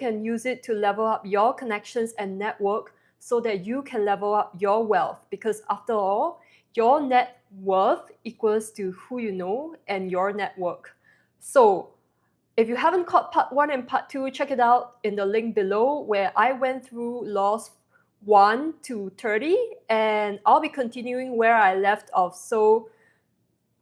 can use it to level up your connections and network so that you can level up your wealth. Because after all, your net worth equals to who you know and your network. So if you haven't caught part 1 and part 2, check it out in the link below where I went through laws 1 to 30, and I'll be continuing where I left off. So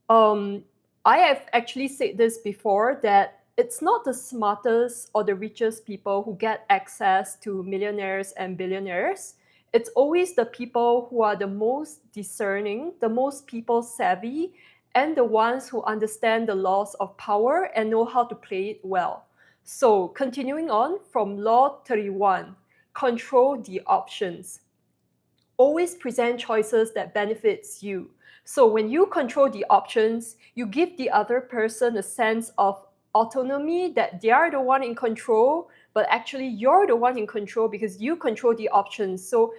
I have actually said this before, that it's not the smartest or the richest people who get access to millionaires and billionaires. It's always the people who are the most discerning, the most people savvy, and the ones who understand the laws of power and know how to play it well. So continuing on from law 31, control the options. Always present choices that benefits you. So when you control the options, you give the other person a sense of autonomy, that they are the one in control, but actually you're the one in control because you control the options. So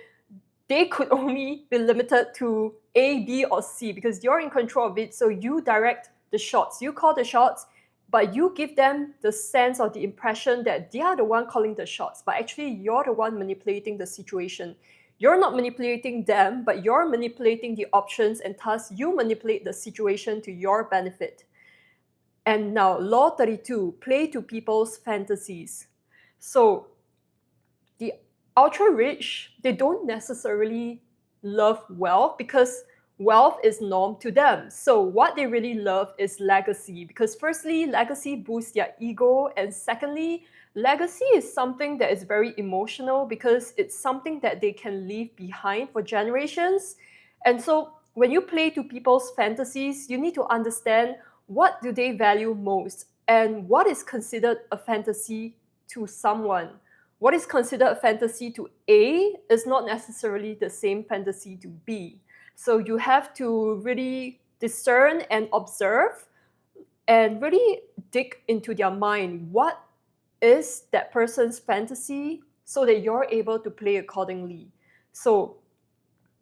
they could only be limited to A, B, or C because you're in control of it. So you direct the shots, you call the shots, but you give them the sense or the impression that they are the one calling the shots, but actually you're the one manipulating the situation. You're not manipulating them, but you're manipulating the options, and thus you manipulate the situation to your benefit. And now, law 32, play to people's fantasies. So the ultra rich, they don't necessarily love wealth because wealth is norm to them. So what they really love is legacy, because firstly, legacy boosts their ego, and secondly, legacy is something that is very emotional because it's something that they can leave behind for generations. And so when you play to people's fantasies, you need to understand what do they value most and what is considered a fantasy to someone. What is considered a fantasy to A is not necessarily the same fantasy to B. So you have to really discern and observe and really dig into their mind. What is that person's fantasy so that you're able to play accordingly? So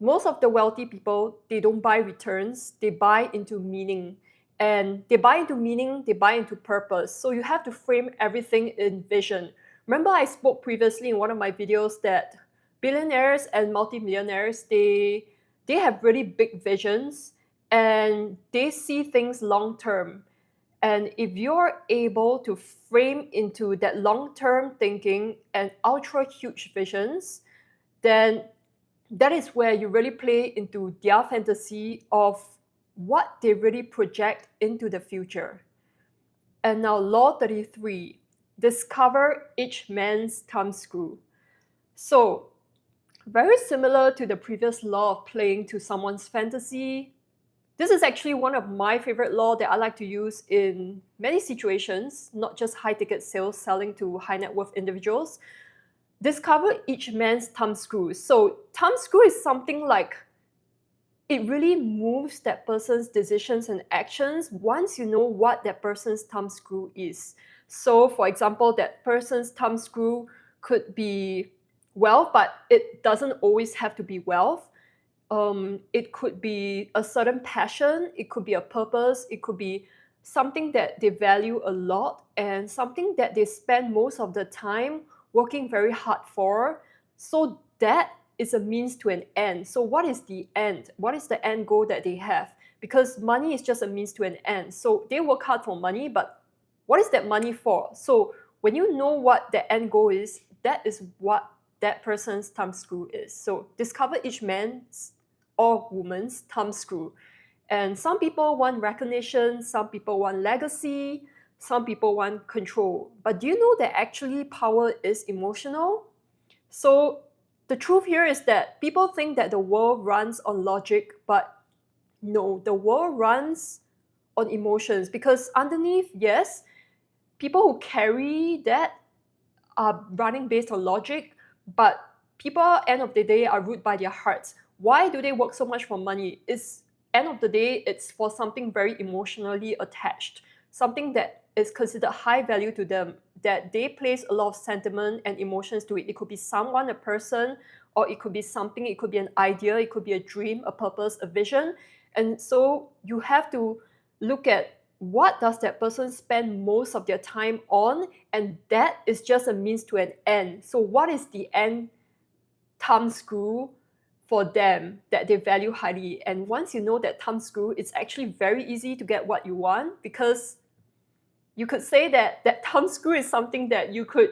most of the wealthy people, they don't buy returns, they buy into meaning. And they buy into meaning, they buy into purpose. So you have to frame everything in vision. Remember I spoke previously in one of my videos that billionaires and multimillionaires, they have really big visions and they see things long term. And if you're able to frame into that long-term thinking and ultra huge visions, then that is where you really play into their fantasy of what they really project into the future. And now law 33, discover each man's thumbscrew. So very similar to the previous law of playing to someone's fantasy, this is actually one of my favorite laws that I like to use in many situations, not just high-ticket sales selling to high net worth individuals. Discover each man's thumbscrew. So thumbscrew is something like it really moves that person's decisions and actions once you know what that person's thumbscrew is. So for example, that person's thumbscrew could be wealth, but it doesn't always have to be wealth. It could be a certain passion, it could be a purpose, it could be something that they value a lot and something that they spend most of the time working very hard for. So that is a means to an end. So what is the end? What is the end goal that they have? Because money is just a means to an end. So they work hard for money, but what is that money for? So when you know what the end goal is, that is what that person's thumbscrew is. So discover each man's or woman's thumbscrew. And some people want recognition, some people want legacy, some people want control. But do you know that actually power is emotional? So the truth here is that people think that the world runs on logic, but no, the world runs on emotions, because underneath, yes, people who carry that are running based on logic, but people at the end of the day are ruled by their hearts. Why do they work so much for money? It's end of the day, it's for something very emotionally attached, something that is considered high value to them, that they place a lot of sentiment and emotions to it. It could be someone, a person, or it could be something, it could be an idea, it could be a dream, a purpose, a vision. And so you have to look at what does that person spend most of their time on, and that is just a means to an end. So what is the end thumbscrew for them that they value highly? And once you know that thumbscrew, it's actually very easy to get what you want, because you could say that that thumbscrew is something that you could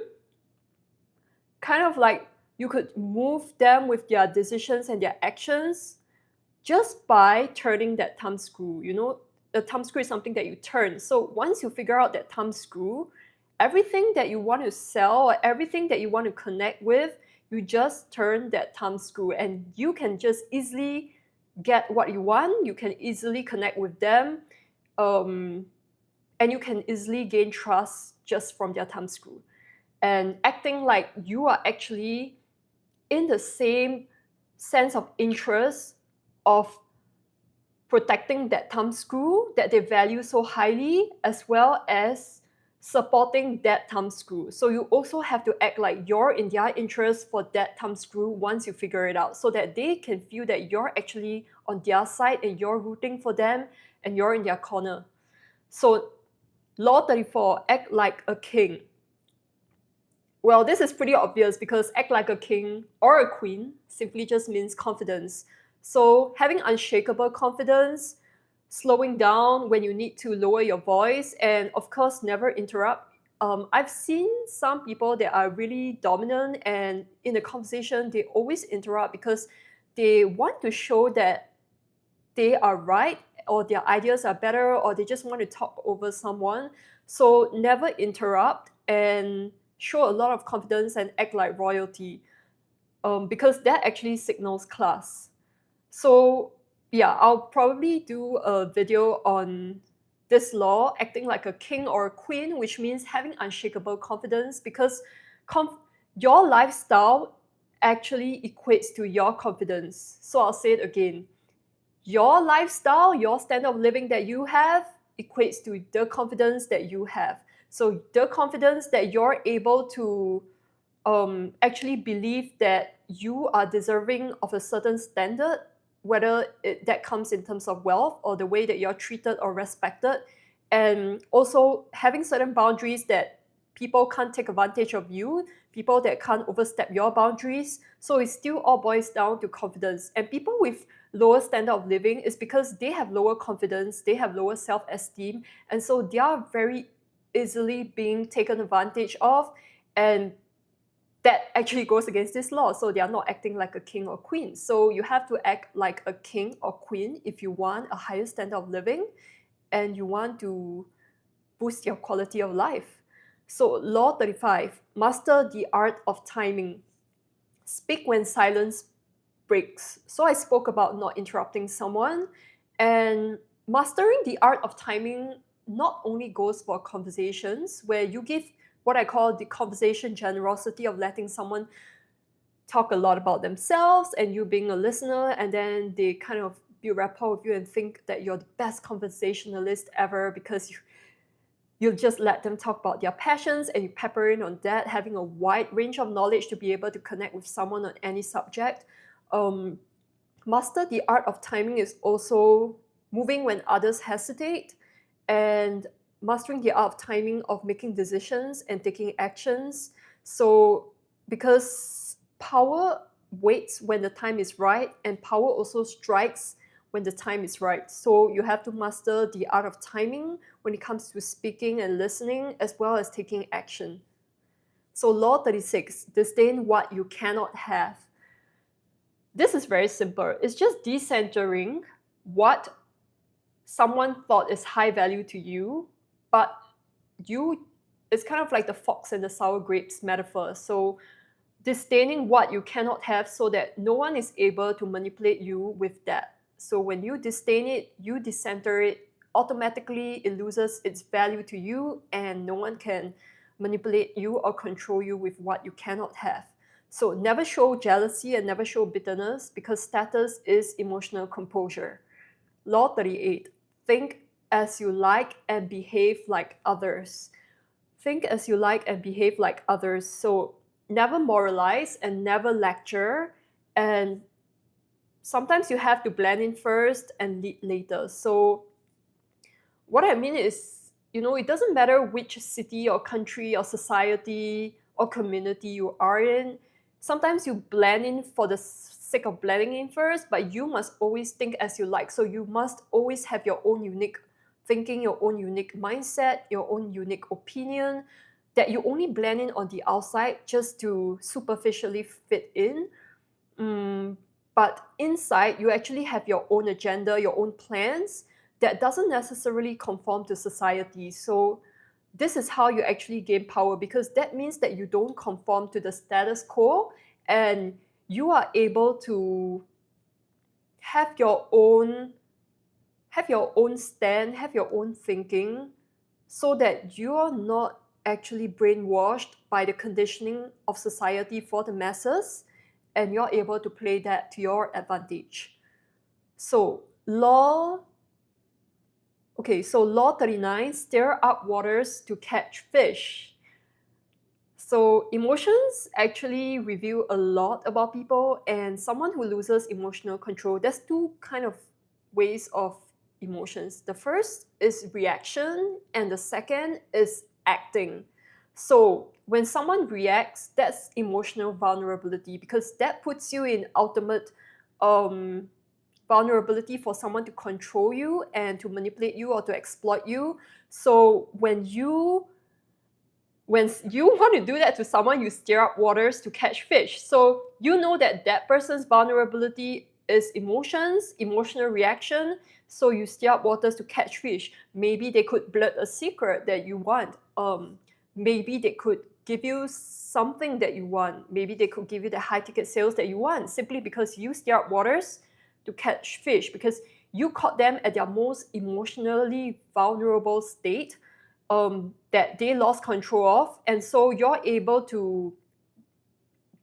kind of like, you could move them with their decisions and their actions just by turning that thumbscrew. You know, the thumbscrew is something that you turn. So once you figure out that thumbscrew, everything that you want to sell or everything that you want to connect with, you just turn that thumbscrew, and you can just easily get what you want. You can easily connect with them, and you can easily gain trust just from their thumbscrew. And acting like you are actually in the same sense of interest of protecting that thumbscrew that they value so highly, as well as supporting that thumbscrew. So you also have to act like you're in their interest for that thumbscrew once you figure it out, so that they can feel that you're actually on their side and you're rooting for them and you're in their corner. So law 34, act like a king. Well, this is pretty obvious, because act like a king or a queen simply just means confidence. So having unshakable confidence, slowing down when you need to lower your voice, and of course, never interrupt. I've seen some people that are really dominant, and in a conversation, they always interrupt because they want to show that they are right, or their ideas are better, or they just want to talk over someone. So never interrupt, and show a lot of confidence and act like royalty, because that actually signals class. So yeah, I'll probably do a video on this law, acting like a king or a queen, which means having unshakable confidence, because your lifestyle actually equates to your confidence. So I'll say it again. Your lifestyle, your standard of living that you have equates to the confidence that you have. So the confidence that you're able to actually believe that you are deserving of a certain standard, whether that comes in terms of wealth or the way that you're treated or respected, and also having certain boundaries that people can't take advantage of you, people that can't overstep your boundaries. So it still all boils down to confidence. And people with lower standard of living is because they have lower confidence, they have lower self-esteem, and so they are very easily being taken advantage of, and that actually goes against this law. So they are not acting like a king or queen. So you have to act like a king or queen if you want a higher standard of living and you want to boost your quality of life. So law 35, master the art of timing. Speak when silence breaks. So I spoke about not interrupting someone, and mastering the art of timing not only goes for conversations where you give what I call the conversation generosity of letting someone talk a lot about themselves and you being a listener, and then they kind of build rapport with you and think that you're the best conversationalist ever because you just let them talk about their passions and you pepper in on that, having a wide range of knowledge to be able to connect with someone on any subject. Master the art of timing is also moving when others hesitate, and mastering the art of timing of making decisions and taking actions. So because power waits when the time is right, and power also strikes when the time is right. So you have to master the art of timing when it comes to speaking and listening, as well as taking action. So law 36, disdain what you cannot have. This is very simple. It's just decentering what someone thought is high value to you, but it's kind of like the fox and the sour grapes metaphor. So disdaining what you cannot have so that no one is able to manipulate you with that. So when you disdain it, you decenter it, automatically it loses its value to you, and no one can manipulate you or control you with what you cannot have. So never show jealousy and never show bitterness, because status is emotional composure. Law 38, think as you like and behave like others. Think as you like and behave like others. So never moralize and never lecture, and sometimes you have to blend in first and lead later. So What I mean is, it doesn't matter which city or country or society or community you are in. Sometimes you blend in for the sake of blending in first, but you must always think as you like. So you must always have your own unique thinking, your own unique mindset, your own unique opinion that you only blend in on the outside just to superficially fit in. But inside, you actually have your own agenda, your own plans that doesn't necessarily conform to society. So this is how you actually gain power, because that means that you don't conform to the status quo, and you are able to have your own stand, have your own thinking, so that you're not actually brainwashed by the conditioning of society for the masses, and you're able to play that to your advantage. So law 39, stir up waters to catch fish. So emotions actually reveal a lot about people, and someone who loses emotional control, there's two kind of ways of emotions. The first is reaction, and the second is acting. So when someone reacts, that's emotional vulnerability, because that puts you in ultimate vulnerability for someone to control you and to manipulate you or to exploit you. So when you want to do that to someone, you stir up waters to catch fish. So you know that that person's vulnerability is emotions, emotional reaction. So you stir up waters to catch fish. Maybe they could blurt a secret that you want. Maybe they could give you something that you want. Maybe they could give you the high ticket sales that you want, simply because you stir up waters to catch fish, because you caught them at their most emotionally vulnerable state that they lost control of. And so you're able to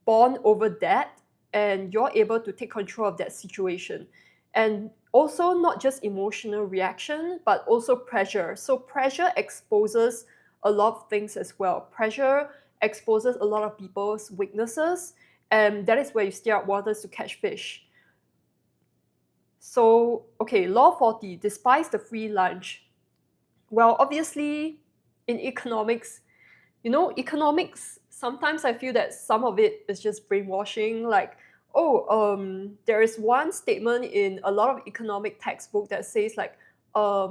bond over that, and you're able to take control of that situation. And also not just emotional reaction, but also pressure. So pressure exposes a lot of things as well. Pressure exposes a lot of people's weaknesses, and that is where you stir up waters to catch fish. So, okay, law 40, despise the free lunch. Well, obviously, in economics, sometimes I feel that some of it is just brainwashing. Like, there is one statement in a lot of economic textbook that says, like, I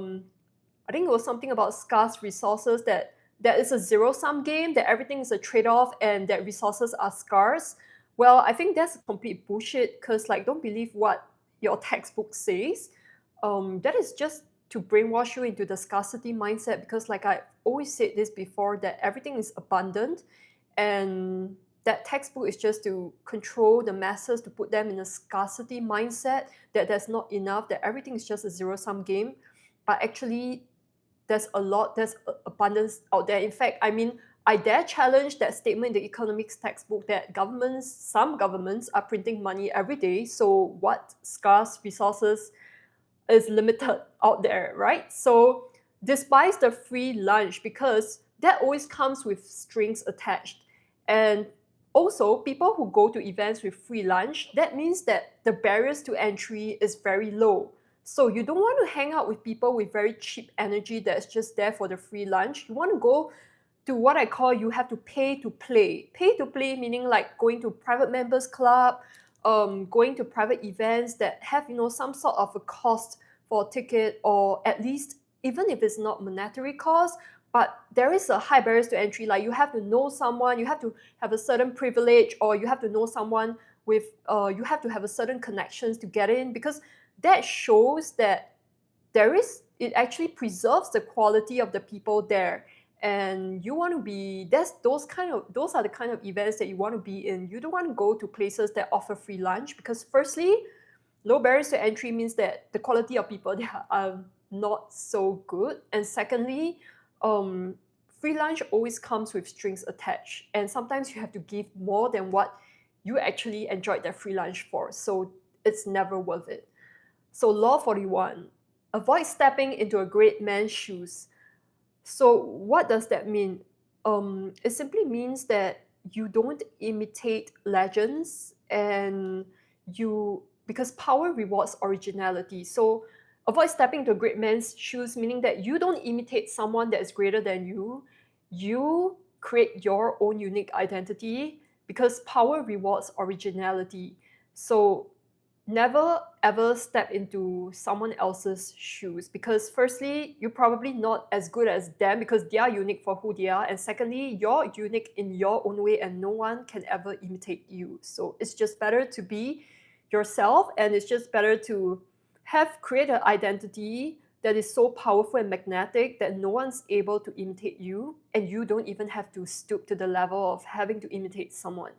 think it was something about scarce resources, that is a zero-sum game, that everything is a trade-off, and that resources are scarce. Well, I think that's complete bullshit, because, like, don't believe what your textbook says. That is just to brainwash you into the scarcity mindset, because, like I always said this before, that everything is abundant, and that textbook is just to control the masses, to put them in a scarcity mindset, that there's not enough, that everything is just a zero-sum game. But actually, there's abundance out there. In fact, I dare challenge that statement in the economics textbook, that some governments are printing money every day. So what scarce resources is limited out there, right? So despise the free lunch, because that always comes with strings attached. And also, people who go to events with free lunch, that means that the barriers to entry is very low. So you don't want to hang out with people with very cheap energy that's just there for the free lunch. You want to go to what I call, you have to pay to play. Pay to play meaning like going to private members club, going to private events that have some sort of a cost for a ticket, or at least, even if it's not monetary cost, but there is a high barriers to entry. Like, you have to know someone, you have to have a certain privilege, or you have to know someone with you have to have a certain connections to get in, because that shows that it actually preserves the quality of the people there. And you want to be, those are the kind of events that you want to be in. You don't want to go to places that offer free lunch, because firstly, low barriers to entry means that the quality of people there are not so good. And secondly, free lunch always comes with strings attached, and sometimes you have to give more than what you actually enjoyed that free lunch for. So it's never worth it. So law 41, avoid stepping into a great man's shoes. So what does that mean? It simply means that you don't imitate legends, and because power rewards originality. So avoid stepping into a great man's shoes, meaning that you don't imitate someone that is greater than you. You create your own unique identity because power rewards originality. So never ever step into someone else's shoes because firstly, you're probably not as good as them because they are unique for who they are. And secondly, you're unique in your own way and no one can ever imitate you. So it's just better to be yourself, and it's just better to create an identity that is so powerful and magnetic that no one's able to imitate you, and you don't even have to stoop to the level of having to imitate someone.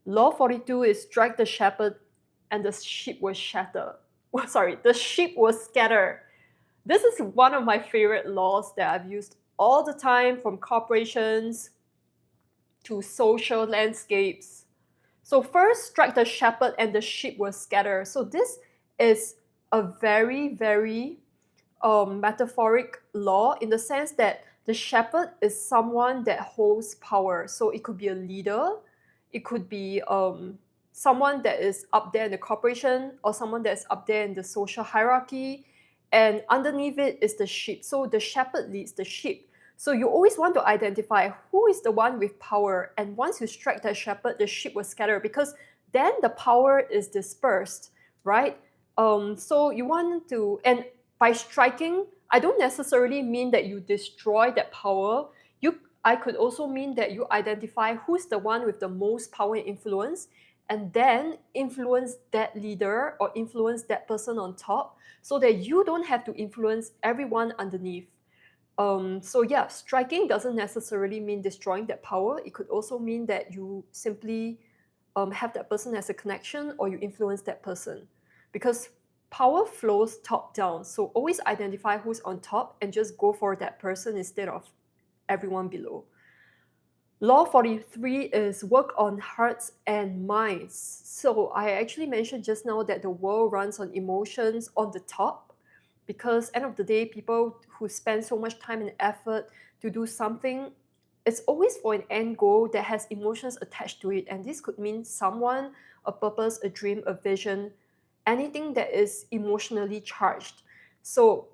Law 42 is strike the shepherd and the sheep will shatter. Well, sorry, the sheep will scatter. This is one of my favorite laws that I've used all the time, from corporations to social landscapes. So first, strike the shepherd and the sheep will scatter. So this is a very, very metaphoric law in the sense that the shepherd is someone that holds power. So it could be a leader, it could be someone that is up there in the corporation, or someone that's up there in the social hierarchy, and underneath it is the sheep. So the shepherd leads the sheep. So you always want to identify who is the one with power, and once you strike that shepherd, the sheep will scatter because then the power is dispersed, right? So you want to, and by striking, I don't necessarily mean that you destroy that power. I could also mean that you identify who's the one with the most power and influence, and then influence that leader or influence that person on top so that you don't have to influence everyone underneath. So yeah, striking doesn't necessarily mean destroying that power. It could also mean that you simply have that person as a connection, or you influence that person. Because power flows top down. So always identify who's on top and just go for that person instead of everyone below. Law 43 is work on hearts and minds. So I actually mentioned just now that the world runs on emotions on the top, because end of the day, people who spend so much time and effort to do something, it's always for an end goal that has emotions attached to it. And this could mean someone, a purpose, a dream, a vision, anything that is emotionally charged. So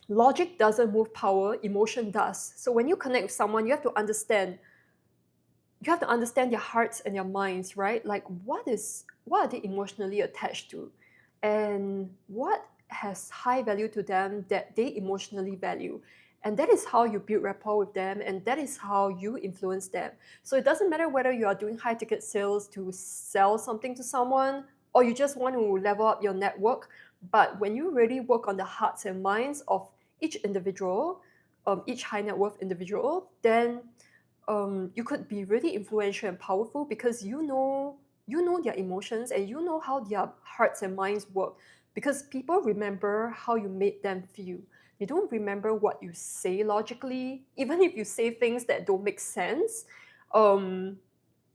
logic doesn't move power, emotion does. So when you connect with someone, you have to understand their hearts and their minds, right? Like what are they emotionally attached to, and what has high value to them that they emotionally value. And that is how you build rapport with them, and that is how you influence them. So it doesn't matter whether you are doing high ticket sales to sell something to someone, or you just want to level up your network. But when you really work on the hearts and minds of each individual, each high net worth individual, then you could be really influential and powerful because you know their emotions and you know how their hearts and minds work. Because people remember how you made them feel. They don't remember what you say logically, even if you say things that don't make sense.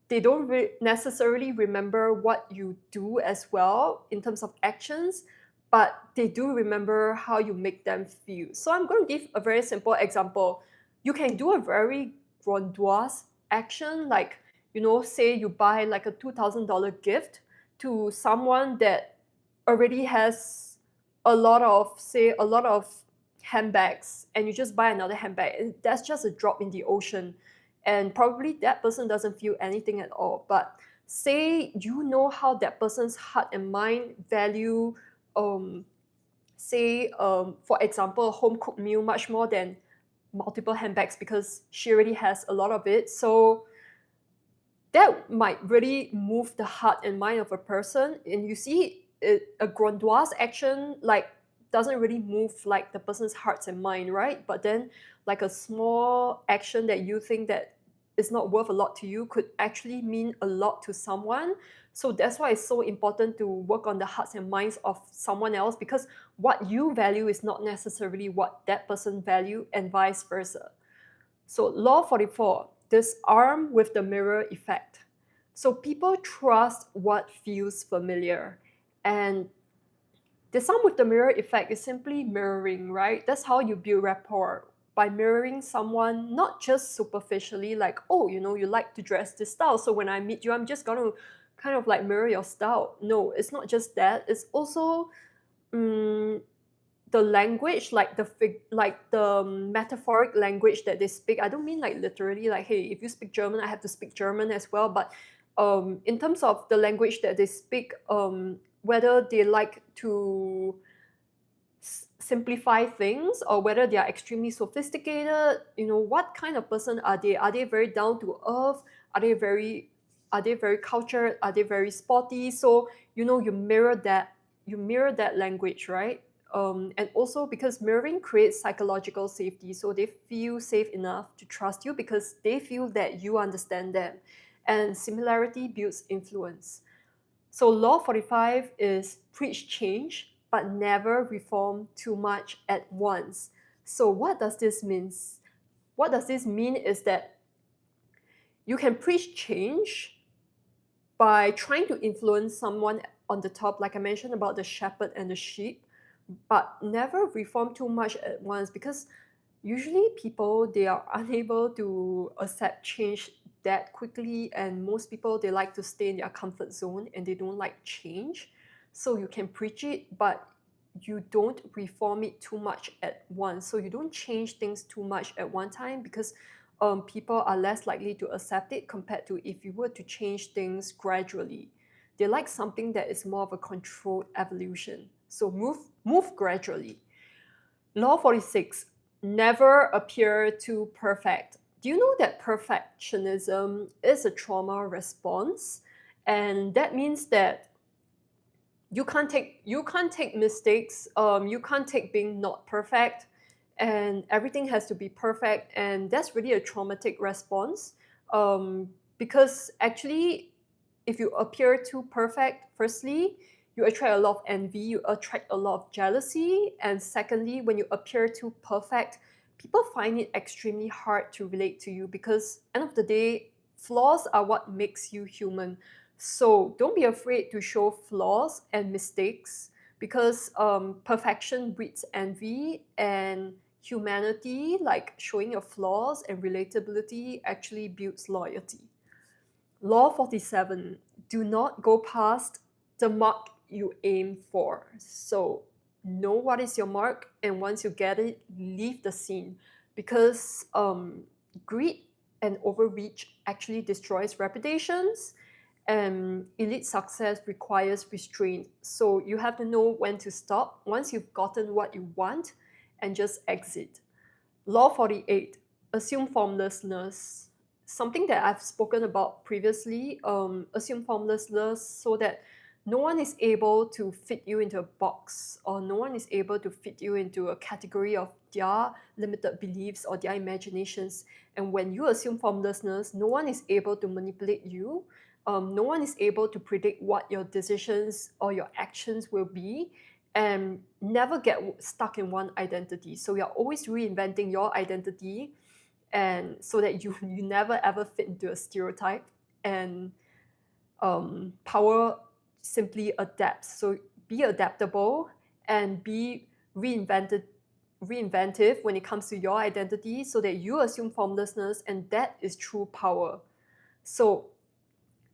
They don't necessarily remember what you do as well in terms of actions, but they do remember how you make them feel. So I'm going to give a very simple example. You can do a very grandiose action, like, say you buy like a $2,000 gift to someone that already has a lot of handbags, and you just buy another handbag, and that's just a drop in the ocean, and probably that person doesn't feel anything at all. But say you know how that person's heart and mind value, for example, a home cooked meal much more than multiple handbags, because she already has a lot of it. So that might really move the heart and mind of a person. And you see a grandiose action like doesn't really move like the person's hearts and mind, right? But then like a small action that you think that is not worth a lot to you could actually mean a lot to someone. So that's why it's so important to work on the hearts and minds of someone else, because what you value is not necessarily what that person value, and vice versa. So law 44, disarm with the mirror effect. So people trust what feels familiar, and disarm with the mirror effect is simply mirroring, right? That's how you build rapport, by mirroring someone, not just superficially, like, oh, you like to dress this style, so when I meet you, I'm just going to kind of like mirror your style. No, it's not just that. It's also the language, like the metaphoric language that they speak. I don't mean like literally, like, hey, if you speak German, I have to speak German as well. But in terms of the language that they speak, whether they like to simplify things or whether they are extremely sophisticated, what kind of person are they? Are they very down to earth? Are they very cultured? Are they very sporty? So you mirror that language, right? And also because mirroring creates psychological safety, so they feel safe enough to trust you because they feel that you understand them, and similarity builds influence. So law 45 is preach change but never reform too much at once. So what does this mean? What does this mean is that you can preach change by trying to influence someone on the top, like I mentioned about the shepherd and the sheep, but never reform too much at once, because usually people, they are unable to accept change that quickly, and most people, they like to stay in their comfort zone and they don't like change. So you can preach it, but you don't reform it too much at once. So you don't change things too much at one time, because people are less likely to accept it compared to if you were to change things gradually. They like something that is more of a controlled evolution. So move gradually. Law 46, never appear too perfect. Do you know that perfectionism is a trauma response? And that means that you can't take mistakes, you can't take being not perfect, and everything has to be perfect, and that's really a traumatic response. Because actually, if you appear too perfect, firstly, you attract a lot of envy, you attract a lot of jealousy, and secondly, when you appear too perfect, people find it extremely hard to relate to you, because end of the day, flaws are what makes you human. So don't be afraid to show flaws and mistakes, because perfection breeds envy, and humanity, like showing your flaws and relatability, actually builds loyalty. Law 47, do not go past the mark you aim for. So know what is your mark, and once you get it, leave the scene, because greed and overreach actually destroys reputations, and elite success requires restraint. So you have to know when to stop once you've gotten what you want, and just exit. Law 48, assume formlessness. Something that I've spoken about previously, assume formlessness so that no one is able to fit you into a box, or no one is able to fit you into a category of their limited beliefs or their imaginations. And when you assume formlessness, no one is able to manipulate you. No one is able to predict what your decisions or your actions will be, and never get stuck in one identity. So you're always reinventing your identity, and so that you never ever fit into a stereotype. And power simply adapts. So be adaptable and be reinventive when it comes to your identity, so that you assume formlessness, and that is true power. So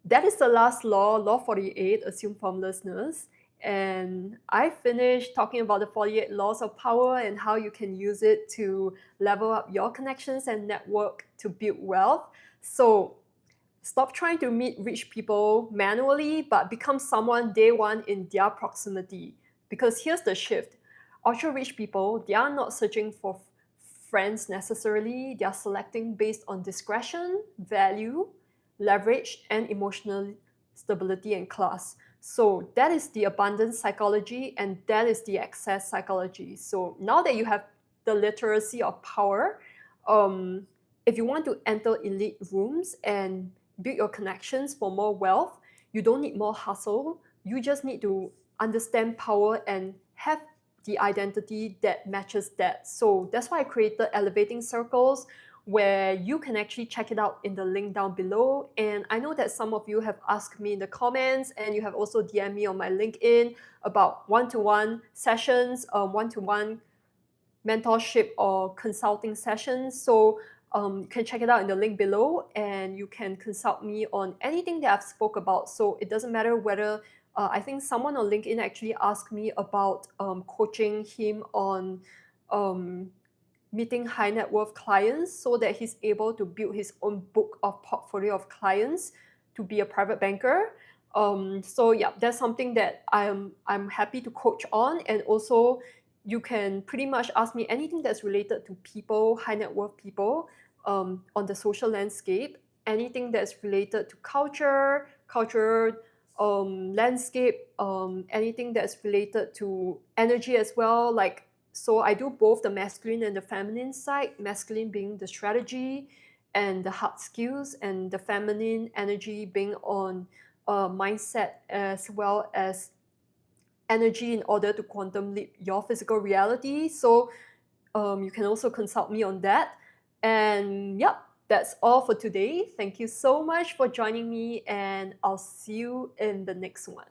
that is the last law, law 48, assume formlessness. And I finished talking about the 48 laws of power and how you can use it to level up your connections and network to build wealth. So stop trying to meet rich people manually, but become someone they want in their proximity. Because here's the shift. Ultra rich people, they are not searching for friends necessarily. They are selecting based on discretion, value, leverage, and emotional stability and class. So that is the abundance psychology, and that is the access psychology. So now that you have the literacy of power, if you want to enter elite rooms and build your connections for more wealth, you don't need more hustle. You just need to understand power and have the identity that matches that. So that's why I created Elevating Circles, where you can actually check it out in the link down below. And I know that some of you have asked me in the comments, and you have also DM'd me on my LinkedIn about one-to-one sessions, one-to-one mentorship or consulting sessions. So you can check it out in the link below, and you can consult me on anything that I've spoke about. So it doesn't matter whether I think someone on LinkedIn actually asked me about coaching him on meeting high net worth clients so that he's able to build his own book of portfolio of clients to be a private banker. So yeah, that's something that I'm happy to coach on. And also you can pretty much ask me anything that's related to people, high net worth people, on the social landscape, anything that's related to culture, landscape, anything that's related to energy as well. Like, so I do both the masculine and the feminine side, masculine being the strategy and the hard skills, and the feminine energy being on mindset as well as energy in order to quantum leap your physical reality. So you can also consult me on that. And yep, that's all for today. Thank you so much for joining me, and I'll see you in the next one.